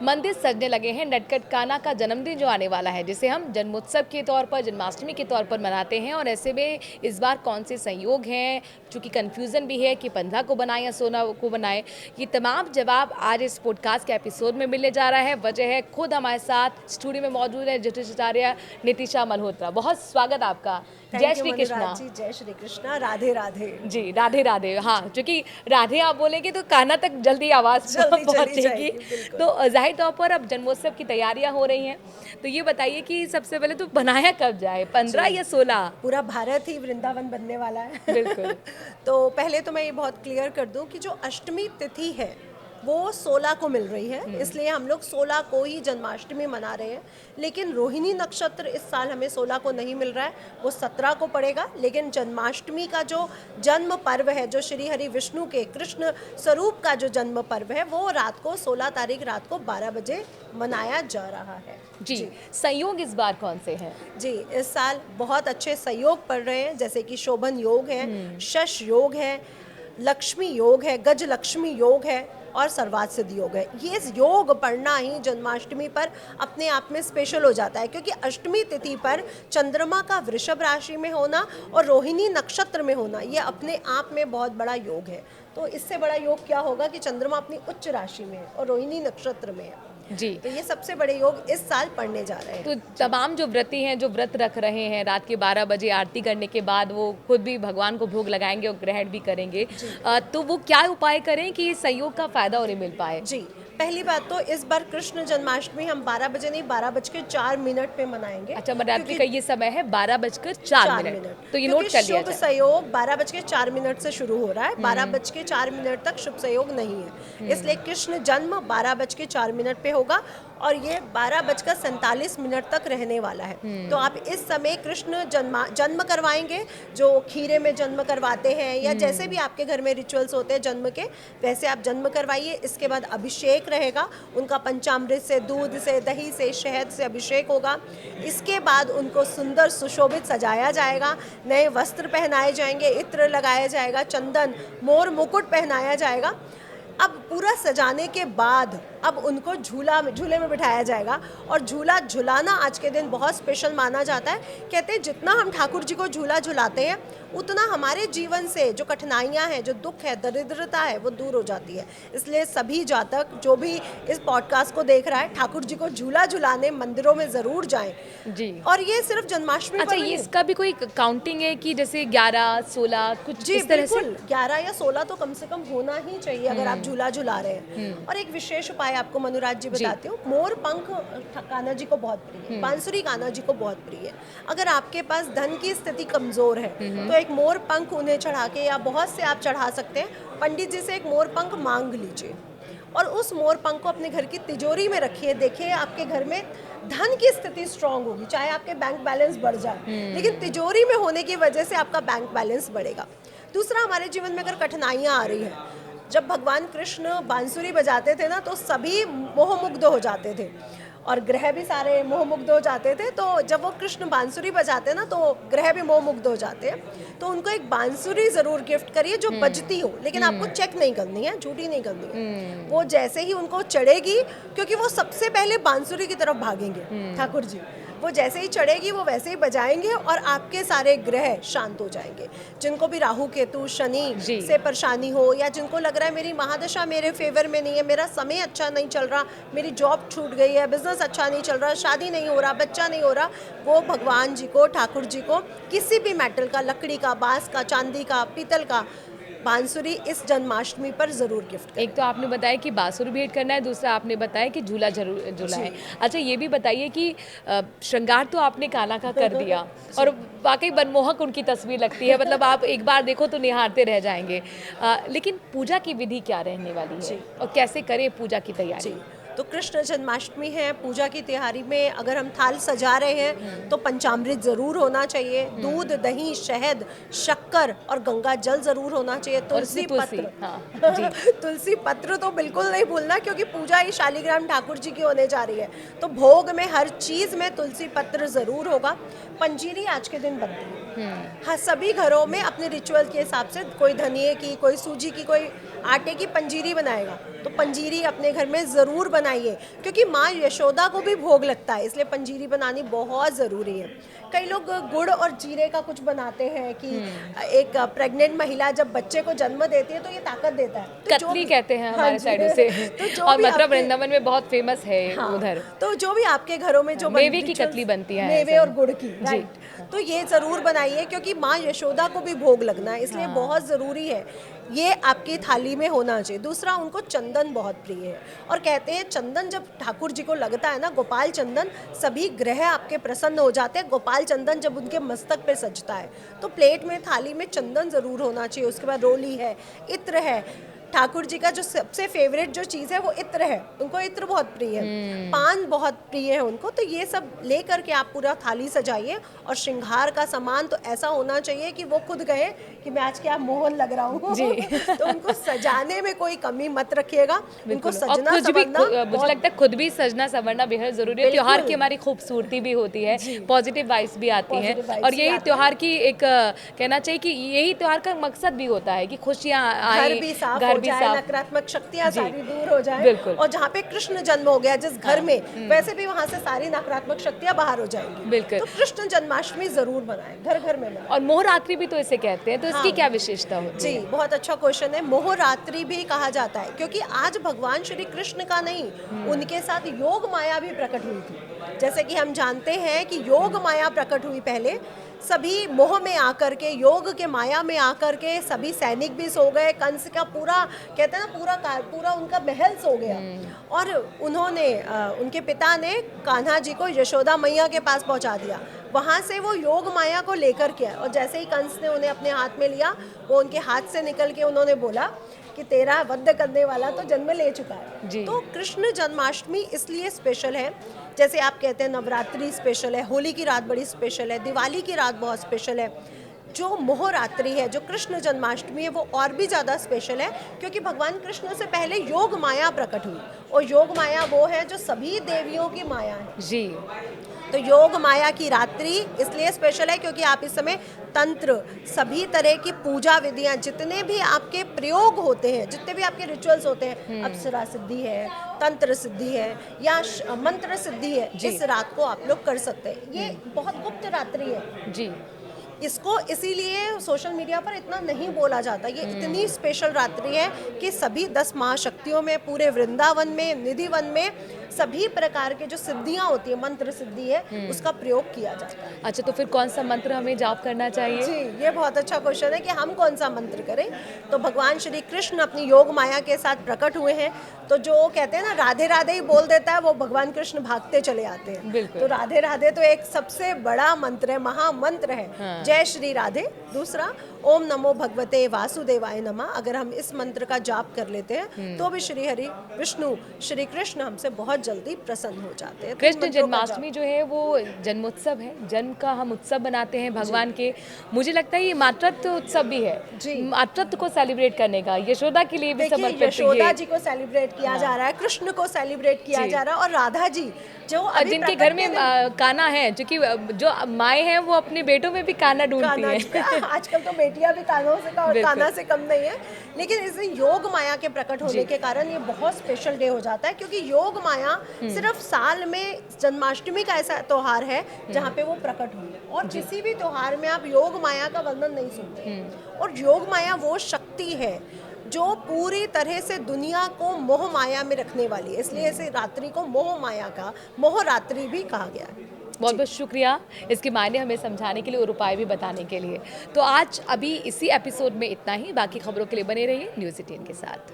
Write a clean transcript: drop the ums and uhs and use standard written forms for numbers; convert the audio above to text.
मंदिर सजने लगे हैं। नटखट कान्हा का जन्मदिन जो आने वाला है, जिसे हम जन्मोत्सव के तौर पर, जन्माष्टमी के तौर पर मनाते हैं। और ऐसे में इस बार कौन से संयोग हैं, चूँकि कन्फ्यूज़न भी है कि 15 को बनाएं या 16 को बनाएं, ये तमाम जवाब आज इस पॉडकास्ट के एपिसोड में मिलने जा रहा है। वजह है, खुद हमारे साथ स्टूडियो में मौजूद है ज्योतिषाचार्य नितिशा मल्होत्रा। बहुत स्वागत आपका। जय श्री कृष्णा। जय श्री कृष्णा। राधे राधे जी, राधे राधे। हाँ, क्योंकि राधे आप बोलेंगे तो कान्हा तक जल्दी आवाज़ पहुँचेगी। तो जाहिर तौर पर अब जन्मोत्सव की तैयारियां हो रही हैं, तो ये बताइए कि सबसे पहले तो बनाया कब जाए, 15 या 16? पूरा भारत ही वृंदावन बनने वाला है। बिल्कुल। तो पहले तो मैं ये बहुत क्लियर कर दूं कि जो अष्टमी तिथि है वो 16 को मिल रही है, इसलिए हम लोग 16 को ही जन्माष्टमी मना रहे हैं। लेकिन रोहिणी नक्षत्र इस साल हमें 16 को नहीं मिल रहा है, वो 17 को पड़ेगा। लेकिन जन्माष्टमी का जो जन्म पर्व है, जो श्री हरि विष्णु के कृष्ण स्वरूप का जो जन्म पर्व है, वो रात को 16 तारीख रात को 12 बजे मनाया जा रहा है। जी, संयोग इस बार कौन से हैं? जी, इस साल बहुत अच्छे संयोग पड़ रहे हैं, जैसे कि शोभन योग है, शश योग है, लक्ष्मी योग है, गज लक्ष्मी योग है और सर्वार्थ सिद्ध योग है। ये योग पढ़ना ही जन्माष्टमी पर अपने आप में स्पेशल हो जाता है, क्योंकि अष्टमी तिथि पर चंद्रमा का वृषभ राशि में होना और रोहिणी नक्षत्र में होना, ये अपने आप में बहुत बड़ा योग है। तो इससे बड़ा योग क्या होगा कि चंद्रमा अपनी उच्च राशि में है और रोहिणी नक्षत्र में है। जी, तो ये सबसे बड़े योग इस साल पढ़ने जा रहे हैं। तो तमाम जो व्रती हैं, जो व्रत रख रहे हैं, रात के 12 बजे आरती करने के बाद वो खुद भी भगवान को भोग लगाएंगे और ग्रहण भी करेंगे, तो वो क्या उपाय करें कि इस संयोग का फायदा उन्हें मिल पाए? जी, पहली बात तो इस बार कृष्ण जन्माष्टमी हम 12 बजे नहीं 12:04 पे मनाएंगे। अच्छा, रात्रि का ये समय है 12:04, तो ये नोट कर लिया शुभ जाए। संयोग 12:04 से शुरू हो रहा है, 12:04 तक शुभ संयोग नहीं है, इसलिए कृष्ण जन्म 12:04 पे होगा और ये 12:47 तक रहने वाला है। तो आप इस समय कृष्ण जन्म करवाएंगे, जो खीरे में जन्म करवाते हैं या जैसे भी आपके घर में रिचुअल्स होते हैं जन्म के, वैसे आप जन्म करवाइए। इसके बाद अभिषेक रहेगा उनका, पंचामृत से, दूध से, दही से, शहद से अभिषेक होगा। इसके बाद उनको सुंदर सुशोभित सजाया जाएगा, नए वस्त्र पहनाए जाएंगे, इत्र लगाया जाएगा, चंदन, मोर मुकुट पहनाया जाएगा। अब पूरा सजाने के बाद अब उनको झूले में बिठाया जाएगा और झूला झुलाना आज के दिन बहुत स्पेशल माना जाता है। कहते हैं जितना हम ठाकुर जी को झूला झुलाते हैं उतना हमारे जीवन से जो कठिनाइयां हैं, जो दुख है, दरिद्रता है, वो दूर हो जाती है। इसलिए सभी जातक जो भी इस पॉडकास्ट को देख रहा है, ठाकुर जी को झूला झुलाने मंदिरों में जरूर जाएं। जी, और ये सिर्फ जन्माष्टमी अच्छा, पर ये इसका भी कोई काउंटिंग है कि जैसे 11, 16 कुछ जी इस तरह से? 11 या 16 तो कम से कम होना ही चाहिए अगर आप झूला झुला रहे हैं। और एक विशेष उपाय आपको मनुराज जी बताती हूँ। मोर पंख कान्हा जी को बहुत प्रिय है, बांसुरी कान्हा जी को बहुत प्रिय है। अगर आपके पास धन की स्थिति कमजोर है तो एक मोर पंख उन्हें चढ़ा के, या बहुत से आप चढ़ा सकते हैं, पंडित जी से एक मोर पंख मांग लीजिए और उस मोर पंख को अपने घर की तिजोरी में रखिए। देखिए आपके घर में धन की स्थिति स्ट्रांग होगी, चाहे आपके बैंक बैलेंस बढ़ जाए, लेकिन तिजोरी में होने की वजह से आपका बैंक बैलेंस बढ़ेगा। दूसरा, हमारे जीवन में अगर कठिनाइयां आ रही हैं, जब भगवान कृष्ण बांसुरी बजाते थे ना, तो सभी मोहमुग्ध हो जाते थे और ग्रह भी सारे मोहमुग्ध हो जाते थे। तो जब वो कृष्ण बांसुरी बजाते ना, तो ग्रह भी मोहमुग्ध हो जाते हैं। तो उनको एक बांसुरी जरूर गिफ्ट करिए जो बजती हो, लेकिन आपको चेक नहीं करनी है, झूठी नहीं करनी है। वो जैसे ही उनको चढ़ेगी, क्योंकि वो सबसे पहले बांसुरी की तरफ भागेंगे ठाकुर जी, वो जैसे ही चढ़ेगी वो वैसे ही बजाएंगे और आपके सारे ग्रह शांत हो जाएंगे। जिनको भी राहु केतु शनि से परेशानी हो, या जिनको लग रहा है मेरी महादशा मेरे फेवर में नहीं है, मेरा समय अच्छा नहीं चल रहा, मेरी जॉब छूट गई है, बिजनेस अच्छा नहीं चल रहा, शादी नहीं हो रहा, बच्चा नहीं हो रहा, वो भगवान जी को, ठाकुर जी को किसी भी मेटल का, लकड़ी का, बांस का, चांदी का, पीतल का बांसुरी इस जन्माष्टमी पर जरूर गिफ्ट करें। एक तो आपने बताया कि बांसुरी भेंट करना है, दूसरा आपने बताया कि झूला जरूर झूला है। अच्छा, ये भी बताइए कि श्रृंगार तो आपने कान्हा का कर दिया और वाकई मनमोहक उनकी तस्वीर लगती है, मतलब आप एक बार देखो तो निहारते रह जाएंगे, लेकिन पूजा की विधि क्या रहने वाली है और कैसे करें पूजा की तैयारी? तो कृष्ण जन्माष्टमी है, पूजा की तैयारी में अगर हम थाल सजा रहे हैं तो पंचामृत जरूर होना चाहिए, दूध, दही, शहद, शक्कर और गंगा जल जरूर होना चाहिए, तुलसी पत्र। हाँ, जी। तुलसी पत्र तो बिल्कुल नहीं भूलना, क्योंकि पूजा ही शालिग्राम ठाकुर जी की होने जा रही है। तो भोग में हर चीज में तुलसी पत्र जरूर होगा। पंजीरी आज के दिन बनती है, हाँ, सभी घरों में अपने रिचुअल के हिसाब से, कोई धनिये की, कोई सूजी की, कोई आटे की पंजीरी बनाएगा। तो तो पंजीरी अपने घर में ज़रूर बनाइए, क्योंकि माँ यशोदा को भी भोग लगता है, इसलिए पंजीरी बनानी बहुत ज़रूरी है। कई लोग गुड़ और जीरे का कुछ बनाते हैं कि एक प्रेग्नेंट महिला जब बच्चे को जन्म देती है तो ये ताकत देता है, तो जो कतली भी- कहते हैं हाँ हमारे जी, साइड से तो जो और भी मथुरा आपके- वृंदावन में बहुत फेमस है हाँ, उधर। तो जो भी आपके घरों में जो मेवे की rituals- कतली बनती है मेवे ऐसे। और गुड़ की, राइट, तो ये जरूर बनाइए, क्योंकि माँ यशोदा को भी भोग लगना है, इसलिए बहुत जरूरी है ये आपकी थाली में होना चाहिए। दूसरा, उनको चंदन बहुत प्रिय है, और कहते हैं चंदन जब ठाकुर जी को लगता है ना, गोपाल चंदन, सभी ग्रह आपके प्रसन्न हो जाते हैं। गोपाल चंदन जब उनके मस्तक पे सजता है तो प्लेट में, थाली में चंदन जरूर होना चाहिए। उसके बाद रोली है, इत्र है, ठाकुर जी का जो सबसे फेवरेट जो चीज़ है वो इत्र है, उनको इत्र बहुत प्रिय है, पान बहुत प्रिय है उनको। तो ये सब ले करके आप पूरा थाली सजाइए, और श्रृंगार का सामान तो ऐसा होना चाहिए कि वो खुद गए कि मैं आज क्या मोहन लग रहा हूँ जी। तो उनको सजाने में कोई कमी मत रखिएगा, उनको बिल्कुल। और सजना खुद भी संवरना मुझे बहुत- लगता है खुद भी सजना संवरना बेहद जरूरी है। बिल्कुल। त्योहार की हमारी खूबसूरती भी होती है, पॉजिटिव वाइब्स भी आती हैं, Positive vibes और भी यही आती त्योहार की एक कहना चाहिए कि यही त्योहार का मकसद भी होता है कि खुशियाँ आए, घर भी साफ घर हो भी जाए, साफ। नकारात्मक शक्तियाँ जी। सारी दूर हो जाए, बिल्कुल। और जहाँ पे कृष्ण जन्म हो गया जिस घर में, वैसे भी वहाँ से सारी नकारात्मक शक्तियाँ बाहर हो जाएंगी। बिल्कुल। तो कृष्ण जन्माष्टमी जरूर मनाएं, घर घर में मनाएं। और मोहरात्रि भी तो इसे कहते हैं, तो इसकी हाँ। क्या विशेषता होती जी, है? बहुत अच्छा क्वेश्चन है। मोहरात्रि भी कहा जाता है क्योंकि आज भगवान श्री कृष्ण का नहीं, उनके साथ योग माया भी प्रकट हुई थी। जैसे कि हम जानते हैं कि योग माया प्रकट हुई पहले, सभी मोह में आकर के, योग के माया में आकर के सभी सैनिक भी सो गए, कंस का पूरा, कहते हैं ना, पूरा उनका महल सो गया, और उन्होंने उनके पिता ने कान्हा जी को यशोदा मैया के पास पहुंचा दिया। वहाँ से वो योग माया को लेकर के आए, और जैसे ही कंस ने उन्हें अपने हाथ में लिया, वो उनके हाथ से निकल के उन्होंने बोला कि तेरा वध करने वाला तो जन्म ले चुका है। जी। तो कृष्ण जन्माष्टमी इसलिए स्पेशल है, जैसे आप कहते हैं नवरात्रि स्पेशल है, होली की रात बड़ी स्पेशल है, दिवाली की रात बहुत स्पेशल है। जो मोहरात्रि है, जो कृष्ण जन्माष्टमी है, वो और भी ज़्यादा स्पेशल है, क्योंकि भगवान कृष्ण से पहले योग माया प्रकट हुई, और योग माया वो है जो सभी देवियों की माया है। जी। तो योग माया की रात्रि इसलिए स्पेशल है क्योंकि आप इस समय तंत्र, सभी तरह की पूजा विधियां, जितने भी आपके प्रयोग होते हैं, जितने भी आपके रिचुअल्स होते हैं, अप्सरा सिद्धि है, तंत्र सिद्धि है, या मंत्र सिद्धि है, इस रात को आप लोग कर सकते हैं। ये बहुत गुप्त रात्रि है, जी। इसको इसीलिए सोशल मीडिया पर इतना नहीं बोला जाता। ये इतनी स्पेशल रात्रि है कि सभी 10 महाशक्तियों में, पूरे वृंदावन में, निधिवन में सभी प्रकार के जो सिद्धियां होती है, मंत्र सिद्धि है, उसका प्रयोग किया जाता है। अच्छा, तो फिर कौन सा मंत्र हमें जाप करना चाहिए? जी, ये बहुत अच्छा क्वेश्चन है कि हम कौन सा मंत्र करें। तो भगवान श्री कृष्ण अपनी योग माया के साथ प्रकट हुए हैं, तो जो कहते हैं ना राधे राधे ही बोल देता है, वो भगवान कृष्ण भागते चले आते हैं। बिल्कुल। तो राधे राधे तो एक सबसे बड़ा मंत्र है, महामंत्र है। हाँ। जय श्री राधे। दूसरा, ओम नमो भगवते वासुदेवाय नमः। अगर हम इस मंत्र का जाप कर लेते हैं तो भी श्री हरि विष्णु श्री कृष्ण हमसे बहुत जल्दी प्रसन्न हो जाते हैं। तो इन कृष्ण मंत्रों का जन्माष्टमी जो है वो जन्मोत्सव है, जन्म का हम उत्सव बनाते हैं भगवान के। मुझे लगता है ये मातृत्व उत्सव भी है, जी। मातृत्व को सेलिब्रेट करने का, यशोदा के लिए भी देखिए, समर्पित यशोदा ये। जी को सेलिब्रेट किया जा रहा है, कृष्ण को सेलिब्रेट किया जी। जा रहा है, और राधा जी जो और अभी जिनके प्रकट घर में के दिन- कान्हा है, क्योंकि जो माएँ हैं वो अपने बेटों में भी कान्हा ढूंढती कान्हा हैं। आजकल तो बेटियां भी बिल्कुल। कान्हा से कम नहीं है, लेकिन इस दिन योग माया के प्रकट होने जी। के कारण ये बहुत स्पेशल डे हो जाता है, क्योंकि योग माया सिर्फ साल में जन्माष्टमी का ऐसा त्योहार है जहाँ पे वो प्रकट हुई है, और किसी भी त्योहार में आप योग माया का वर्णन नहीं सुनते। और योग माया वो शक्ति है जो पूरी तरह से दुनिया को मोह माया में रखने वाली है, इसलिए इसे रात्रि को मोह माया का मोह रात्रि भी कहा गया है। बहुत बहुत शुक्रिया इसके मायने हमें समझाने के लिए और उपाय भी बताने के लिए। तो आज अभी इसी एपिसोड में इतना ही, बाकी खबरों के लिए बने रहिए न्यूज़ 18 के साथ।